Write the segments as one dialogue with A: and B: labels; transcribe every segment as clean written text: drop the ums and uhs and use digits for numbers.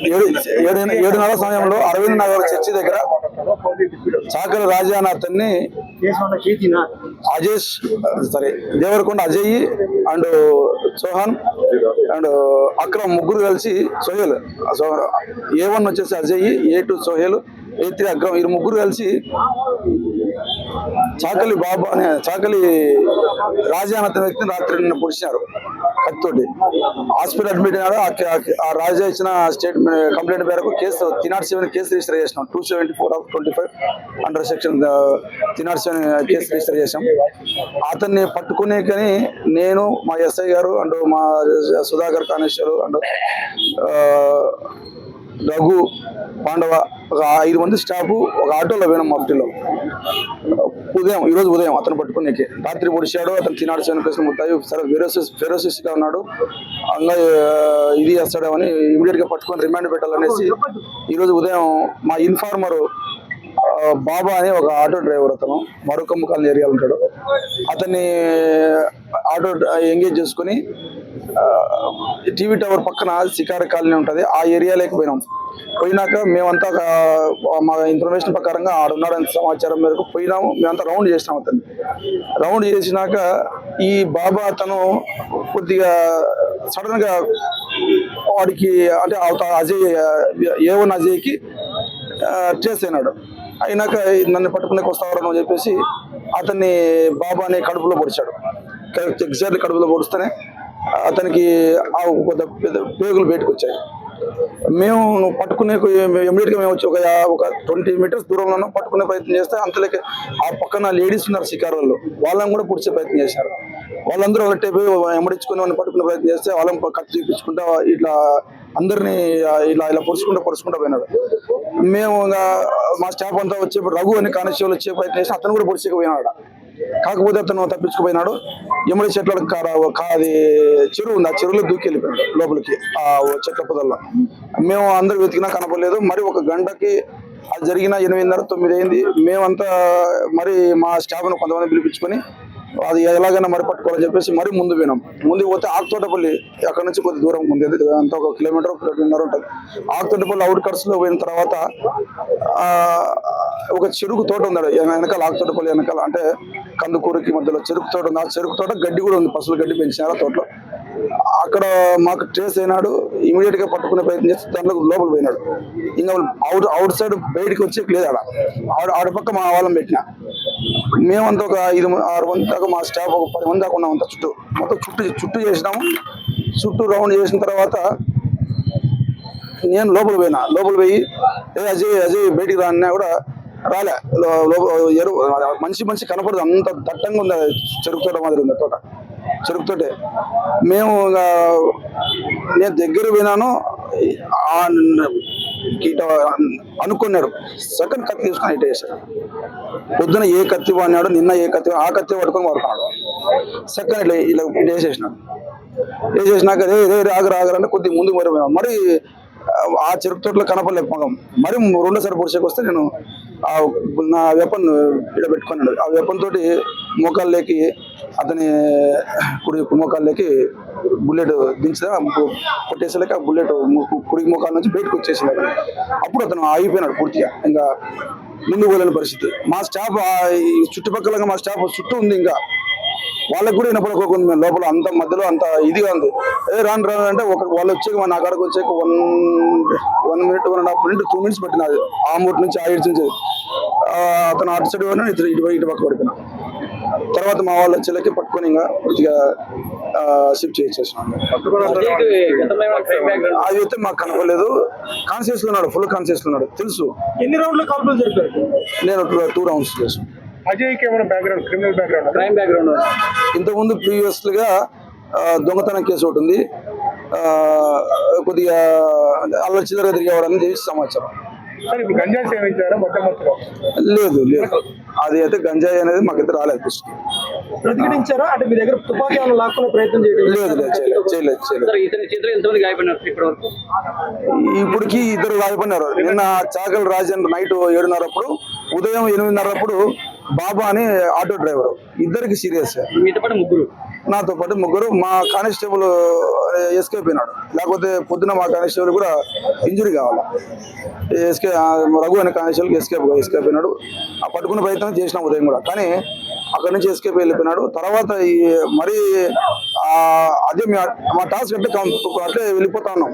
A: 7:30 సమయంలో అరవింద్ నగర్ చర్చి దగ్గర చాకలి రాజా అనే అతన్ని అజేష్ దేవరకొండ అజయ్ అండ్ సోహన్ అండ్ అక్రమ్ ముగ్గురు కలిసి సోహెల్ A1 వచ్చేసి అజయ్, A2 సోహెల్, A3 అక్రమ్, ఈ ముగ్గురు కలిసి చాకలి బాబా అనే చాకలి రాజా అనే వ్యక్తిని రాత్రి నిన్న పొడిచినారు కత్తితోటి. హాస్పిటల్ అడ్మిట్ అయినాడు. ఆ రాజా ఇచ్చిన స్టేట్మెంట్ కంప్లైంట్ మేరకు కేసు 307 కేసు రిజిస్టర్ చేసినాం. 274/25 అండర్ సెక్షన్ 307 కేసు రిజిస్టర్ చేసాం. అతన్ని పట్టుకునే కానీ నేను, మా ఎస్ఐ గారు అండ్ మా సుధాకర్ కానిస్టేబుల్ అండ్ రఘు పాండవ ఒక 5 మంది స్టాఫ్ ఒక ఆటోలో పోయినాం. మఫ్టీలో ఈరోజు ఉదయం అతను పట్టుకునేకి రాత్రి పొడిచాడు. అతను 307 కేసులు ముట్టాయి. సరే ఫెరోసిస్ గా ఉన్నాడు, అంగా ఇది చేస్తాడేమని ఇమీడియట్ గా పట్టుకొని రిమాండ్ పెట్టాలనేసి ఈరోజు ఉదయం మా ఇన్ఫార్మర్ బాబా అని ఒక ఆటో డ్రైవర్, అతను మరుకమ్మ కాలనీ ఏరియాలో ఉంటాడు, అతన్ని ఆటో ఎంగేజ్ చేసుకుని టీవీ టవర్ పక్కన శికారి కాలనీ ఉంటుంది, ఆ ఏరియాలోకి పోయినాక మేమంతా మా ఇన్ఫర్మేషన్ ప్రకారంగా ఆడున్నాడని సమాచారం మేరకు పోయినాము. మేమంతా రౌండ్ చేసినాం. అతన్ని రౌండ్ చేసినాక ఈ బాబా అతను కొద్దిగా సడన్ గా వాడికి అంటే అజయ్ A1 అజయ్కి ట్రేస్ అయినాక నన్ను పట్టుకునేకి వస్తావరా అని చెప్పేసి అతన్ని బాబాని కడుపులో పొడిచాడు. ఎగ్జాక్ట్లీ కడుపులో పొడిస్తేనే అతనికి పెద్ద పేగులు బయటకు వచ్చాయి. మేము పట్టుకునే ఇమీడియట్ గా మేము వచ్చి ఒక 20 మీటర్స్ దూరంలో పట్టుకునే ప్రయత్నం చేస్తే అంతలోకి ఆ పక్కన లేడీస్ ఉన్నారు షికారు వాళ్ళు, వాళ్ళని కూడా పొడిచే ప్రయత్నం చేశారు. వాళ్ళందరూ ఒకటే పోయి ఎమ్మడించుకుని వాళ్ళని పట్టుకునే ప్రయత్నం చేస్తే వాళ్ళని కత్తి చూపించుకుంటా ఇట్లా అందరినీ ఇలా పొడుచుకుంటా పోయినాడు. మేము మా స్టాఫ్ అంతా వచ్చేప్పుడు రఘు అని కానిస్టేబుల్ వచ్చే ప్రయత్నం చేసి అతను కూడా పొడిచేకపోయినాడు. కాకపోతే అతను తప్పించుకుపోయినాడు. ఎమ్మడి చెట్ల అది చెరువు ఉంది, ఆ చెరువులో దూకి వెళ్ళిపోయినాడు లోపలికి ఆ చెట్ల పొదల్లో. మేము అందరూ వెతికినా కనపడలేదు. మరి ఒక గంటకి అది జరిగిన 8:30-9 అయింది. మేమంతా మరి మా స్టాఫ్ను కొంతమంది పిలిపించుకొని అది ఎలాగైనా మరి పట్టుకోవాలని చెప్పేసి మరి ముందుకు పోతే ఆకుతోటపల్లి అక్కడ నుంచి కొద్ది దూరం ఉంది, అంత 1 కిలోమీటర్ 1.5 ఉంటుంది. ఆకుతోటపల్లి అవుట్ కట్స్ లో పోయిన తర్వాత ఒక చెరుకు తోట ఉంది వెనకాల, ఆకుతోటపల్లి వెనకాల అంటే కందుకూరుకి మధ్యలో చెరుకు తోట ఉంది. ఆ చెరుకు తోట గడ్డి కూడా ఉంది, పసులు గడ్డి పెంచినారు ఆ తోటలో. అక్కడ మాకు ట్రేస్ అయినాడు. ఇమీడియట్ గా పట్టుకునే ప్రయత్నం చేస్తే దాంట్లో లోపల పోయినాడు. ఇంకా అవుట్ సైడ్ బయటకు వచ్చేకి లేదు. ఆడ పక్క మా వాళ్ళని పెట్టినా. మేమంతా ఒక 5-6 మంది దాకా మా స్టాఫ్ ఒక 10 మంది దాకా ఉన్నాం. అంతా మొత్తం చుట్టూ చేసినాము. చుట్టూ రౌండ్ చేసిన తర్వాత నేను లోపల పోయి అజయ్ బయటికి రాన్నా కూడా రాలే. మనిషి కనపడదు, అంత దట్టంగా ఉంది చెరుకు తోట మాదిరి ఉంది తోట, చెరుకు తోటే. మేము నేను దగ్గర పోయినాను, అనుకున్నాడు. సెకండ్ కత్తి తీసుకొని ఇటు వేసాడు. పొద్దున ఏ కత్తి వాడినాడు, నిన్న ఏ కత్తి, ఆ కత్తి పట్టుకొని వాడుకున్నాడు. సెకండ్ ఇలా వేసేసినాక ఆగరంటే కొద్దిగా ముందుకు మరిపోయినాడు. మరి ఆ చెరుకు తోటలో కనపడలేదు మగం. మరి 2సారి పొడిచేకి వస్తే నేను నా వెపన్ ఇలా పెట్టుకున్నాడు. ఆ వెపన్ తోటి మోకాల్లోకి అతని కుడి మోకాల్లోకి బుల్లెట్ దించా కొట్టేసేలాక ఆ బుల్లెట్ కుడి మోకాల నుంచి బయటకు వచ్చేసినాడు. అప్పుడు అతను ఆగిపోయినాడు పూర్తిగా, ఇంకా ముందుకు పోలేని పరిస్థితి. మా స్టాఫ్ చుట్టుపక్కల మా స్టాఫ్ చుట్టూ ఉంది, ఇంకా వాళ్ళకు కూడా వినపడకోకుండా మేము లోపల అంత మధ్యలో అంత ఇదిగా ఉంది. రాను అంటే వాళ్ళు వచ్చాక నా కాడకు వచ్చాక 1 minute 1.5 minutes 2 minutes పట్టినది. ఆ మూటి నుంచి ఆ ఇటు నుంచి అతను అటు సైడ్ పోయినా ఇటు పక్క పడిపోయినా. తర్వాత మా వాళ్ళ చెల్లెకి పట్టుకొని ఇంకా పూర్తిగా షిఫ్ట్ చేసేసినాం. అది అయితే మాకు కనపడలేదు. కాన్షియస్ లో ఉన్నాడు, ఫుల్ కాన్షియస్ లో ఉన్నాడు. తెలుసు.
B: ఎన్ని రౌండ్లు కాల్పులు జరిపారు?
A: నేను 2 rounds చేసాను.
B: అజయ్కి ఏమైనా background, criminal background, crime background?
A: ఇంతకుముందు ప్రీవియస్గా దొంగతనం కేసు ఒకటి ఉంది, కొద్దిగా అల్లరి చిల్లర తిరిగేవాడని తెలిసి సమాచారం.
B: గంజాయి సేవించారా మొత్తం?
A: లేదు, అది అయితే గంజాయి అనేది మాకైతే రాలేదు.
B: ప్రతిఘటించారా? అంటే మీ దగ్గర తుపాకీ లాక్కునే ప్రయత్నం
A: చేయలేదు. ఇప్పటికి 2 గాయపడినారు. నిన్న చాకలి రాజన్ నైట్ 7:30 ఉదయం 8:30 బాబా అని ఆటో డ్రైవర్, ఇద్దరికి సీరియస్.
B: మీతో పాటు ముగ్గురు.
A: నాతో పాటు ముగ్గురు. మా కానిస్టేబుల్ ఎస్కేప్ అయినాడు, లేకపోతే పొద్దున మా కానిస్టేబుల్ కూడా ఇంజురీ కావాలి. రఘు అనే కానిస్టేబుల్ ఎస్కేప్ అయినాడు. ఆ పట్టుకునే ప్రయత్నం చేసినాం ఉదయం కూడా, కానీ అక్కడి నుంచి ఎస్కేప్ వెళ్ళిపోయినాడు. తర్వాత మరి అదే మా టాస్క్ అట్లే వెళ్ళిపోతా ఉన్నాం.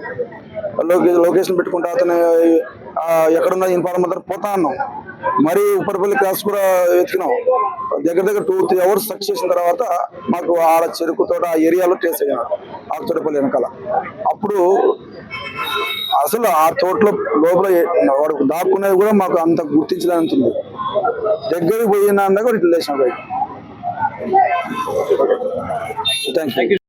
A: లొకేషన్ పెట్టుకుంటా అతను ఎక్కడున్న ఇన్ఫార్మర్ పోతా ఉన్నాం. మరి ఉప్పరపల్లి క్రాస్ కూడా వెతికినాం. దగ్గర 2-3 అవర్స్ సర్చ్ చేసిన తర్వాత మాకు ఆడ చెరుకు తోట ఆ ఏరియాలో ట్రేస్ అయ్యాను, ఆకుతోటపల్లి వెనకాల. అప్పుడు అసలు ఆ తోటలో లోపల వాడు దాక్కునేది కూడా మాకు అంత గుర్తించడానికి ఉంది. దగ్గరికి పోయినా ఇట్లా లేచిన బయట. Thank you.